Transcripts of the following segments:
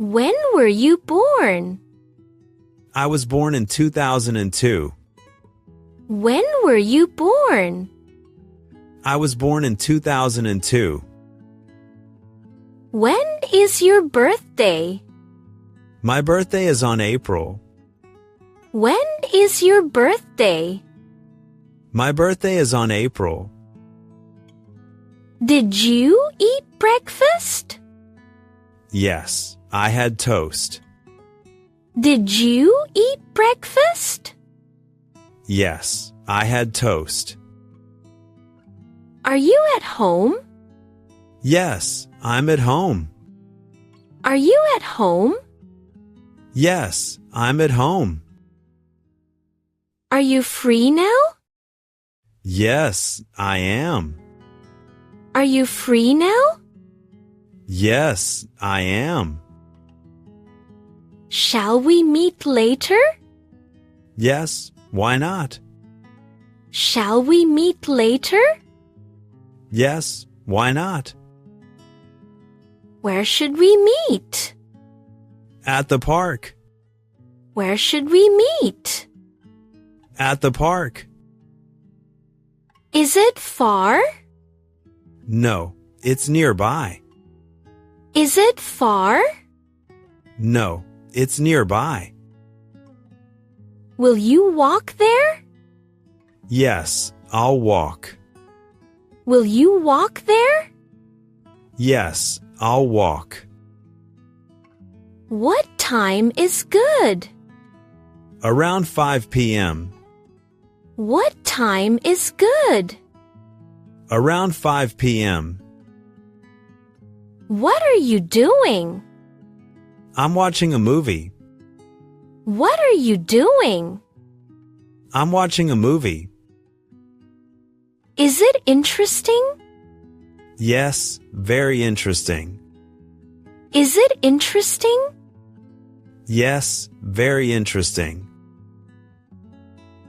When were you born? I was born in 2002. When were you born? I was born in 2002. When is your birthday? My birthday is on April. When is your birthday? My birthday is on April. Did you eat breakfast? Yes, I had toast. Did you eat breakfast? Yes, I had toast. Are you at home? Yes, I'm at home. Are you at home? Yes, I'm at home. Are you free now? Yes, I am. Are you free now? Yes, I am. Shall we meet later? Yes, why not? Shall we meet later? Yes, why not? Where should we meet? At the park. Where should we meet? At the park. Is it far? No, it's nearby. Is it far? No, it's nearby. Will you walk there? Yes, I'll walk. Will you walk there? Yes, I'll walk. What time is good? Around 5 p.m. What time is good? Around 5 p.m. What are you doing? I'm watching a movie. What are you doing? I'm watching a movie. Is it interesting? Yes, very interesting. Is it interesting? Yes, very interesting.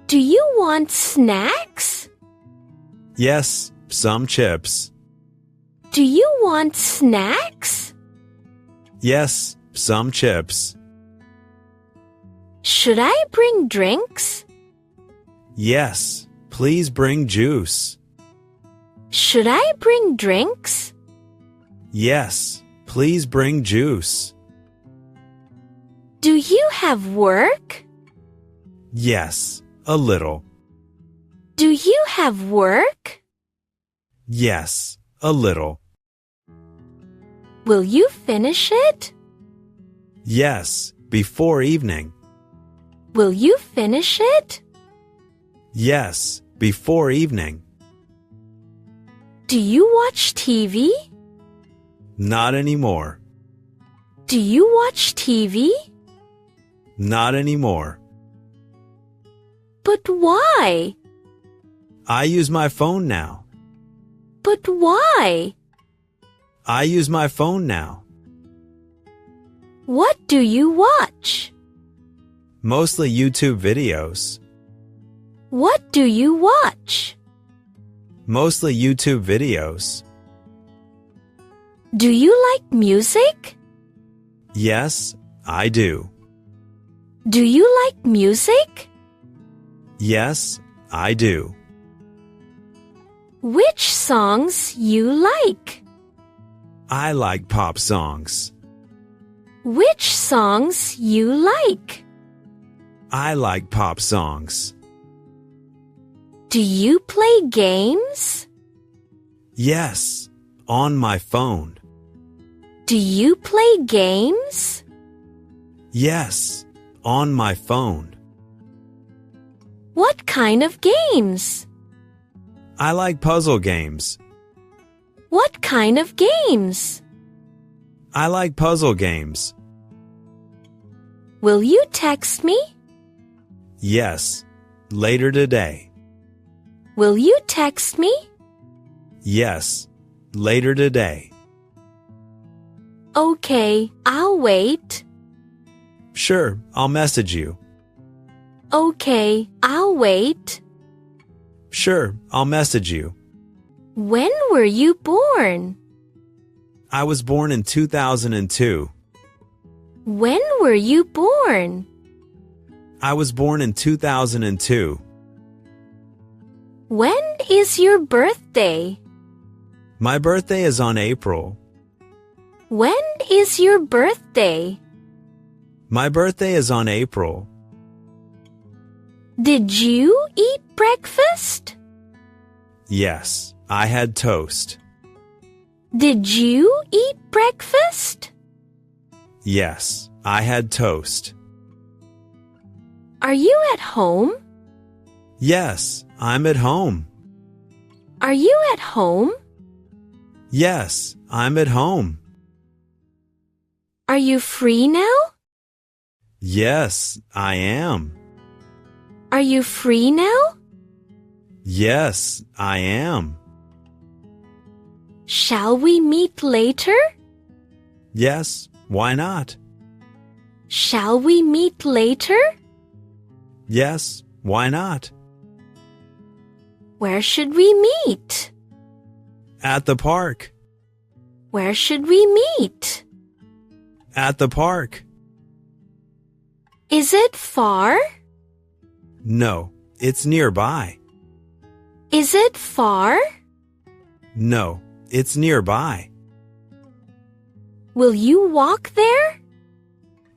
Do you want snacks? Yes, some chips. Do you want snacks? Yes, some chips. Should I bring drinks? Yes, please bring juice. Should I bring drinks? Yes, please bring juice. Do you have work? Yes, a little. Do you have work? Yes, a little. Will you finish it? Yes, before evening. Will you finish it? Yes, before evening. Do you watch TV? Not anymore. Do you watch TV? Not anymore. But why? I use my phone now. But why? I use my phone now. What do you watch? Mostly YouTube videos. What do you watch? Mostly YouTube videos. Do you like music? Yes, I do. Do you like music? Yes, I do. Which songs you like? I like pop songs. Which songs you like? I like pop songs. Do you play games? Yes, on my phone. Do you play games? Yes, on my phone. What kind of games? I like puzzle games. What kind of games? I like puzzle games. Will you text me? Yes, later today. Will you text me? Yes, later today. Okay, I'll wait. Sure, I'll message you. Okay, I'll wait. Sure, I'll message you. When were you born? I was born in 2002. When were you born? I was born in 2002. When is your birthday? My birthday is on April. When is your birthday? My birthday is on April. Did you eat breakfast? Yes, I had toast. Did you eat breakfast? Yes, I had toast. Are you at home? Yes, I'm at home. Are you at home? Yes, I'm at home. Are you free now? Yes, I am. Are you free now? Yes, I am. Shall we meet later? Yes, why not? Shall we meet later? Yes, why not? Where should we meet? At the park. Where should we meet? At the park. Is it far? No, it's nearby. Is it far? No, it's nearby. Will you walk there?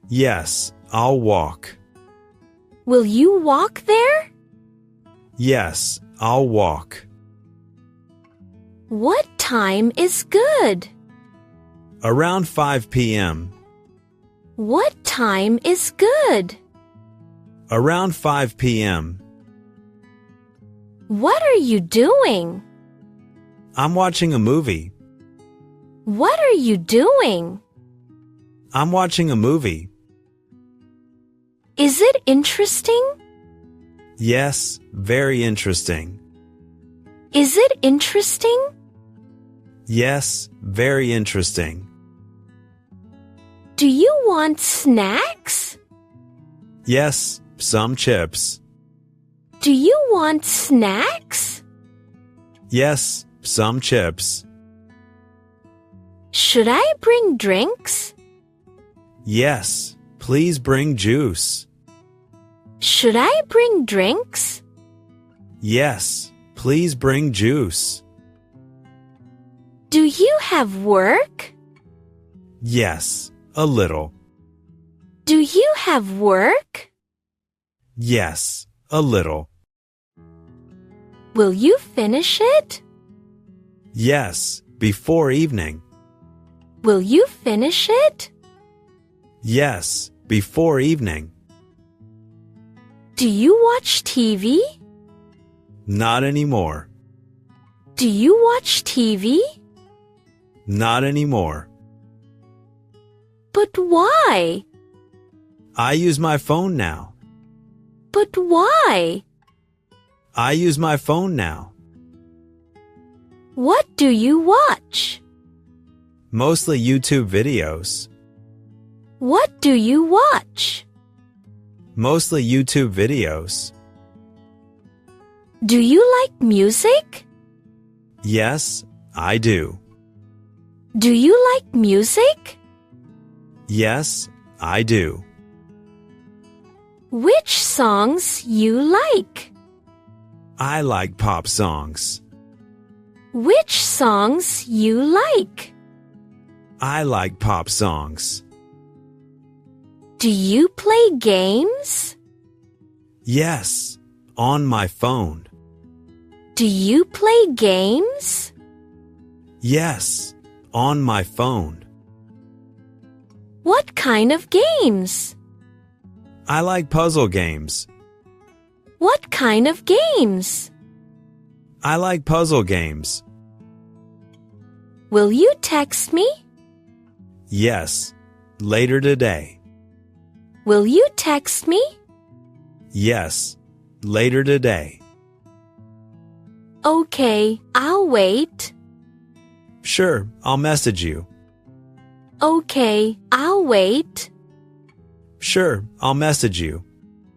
Yes, I'll walk. Will you walk there? Yes, I'll walk. What time is good? Around 5 p.m. What time is good? Around 5 p.m. What are you doing? I'm watching a movie. What are you doing? I'm watching a movie. Is it interesting? Yes, very interesting. Is it interesting? Yes, very interesting. Do you want snacks? Yes, some chips. Do you want snacks? Yes, some chips. Should I bring drinks? Yes, please bring juice. Should I bring drinks? Yes, please bring juice. Do you have work? Yes, a little. Do you have work? Yes, a little. Will you finish it? Yes, before evening. Will you finish it? Yes, before evening. Do you watch TV? Not anymore. Do you watch TV? Not anymore. But why? I use my phone now. But why? I use my phone now. What do you watch? Mostly YouTube videos. What do you watch? Mostly YouTube videos. Do you like music? Yes, I do. Do you like music? Yes, I do. Which songs you like? I like pop songs. Which songs you like? I like pop songs. Do you play games? Yes, on my phone. Do you play games? Yes, on my phone. What kind of games? I like puzzle games. What kind of games? I like puzzle games. Will you text me? Yes, later today. Will you text me? Yes, later today. Okay, I'll wait. Sure, I'll message you. Okay, I'll wait. Sure, I'll message you.